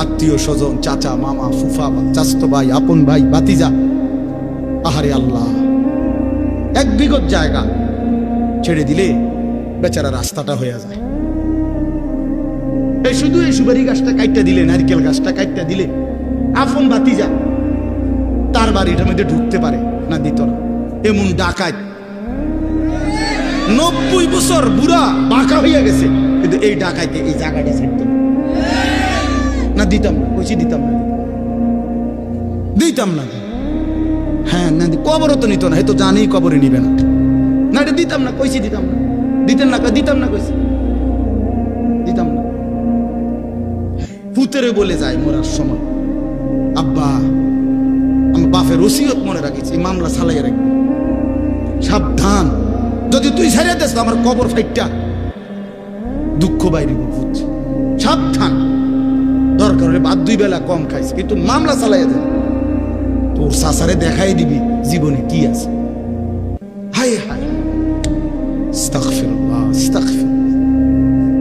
আত্মীয় স্বজন, চাচা, মামা, ফুফা, চাচতো ভাই, আপন ভাই, ভাতিজা। আহারে আল্লাহ, 1 বিঘত জায়গা ছেড়ে দিলে বেচারা রাস্তাটা হয়ে যায়। এই শুধু এই সুপারি গাছটা কাটতে দিলে, নারকেল গাছটা কাটতে দিলে আপন ভাতিজা তার বাড়িটার মধ্যে ঢুকতে পারে না, দিত না। এমন ডাকাত 90 বছর বুড়া বাঁকা হইয়া গেছে, কিন্তু এই ডাকাইতে এই জায়গাটা ছাড়ত না। দিতাম না, কইছি দিতাম না, দিতাম না। হ্যাঁ না, কবরও তো নিত না, হয়তো জানেই কবরে নিবে না। না এটা দিতাম না, কইছি দিতাম না। দিতেন না, দিতাম না, কইছি দিতাম না। পুতেরে বলে যায় মরার সময়, আব্বা আমার বাপের ওসিয়ত মনে রাখিস, এই মামলা চালাইয়া রাখবি, সাবধান, যদি তুই ছেড়ে দেস আমার কবর ফাইটটা দুঃখ বাইরে বুঝছে, সাবধান। দরকার হলে ভাত 2 বেলা কম খাইস, কিন্তু মামলা চালাইয়া দেন, তোর সাসারে দেখাই দিবি জীবনে কি আছে। হায় হায়, আস্তাগফিরুল্লাহ, আস্তাগফিরুল্লাহ।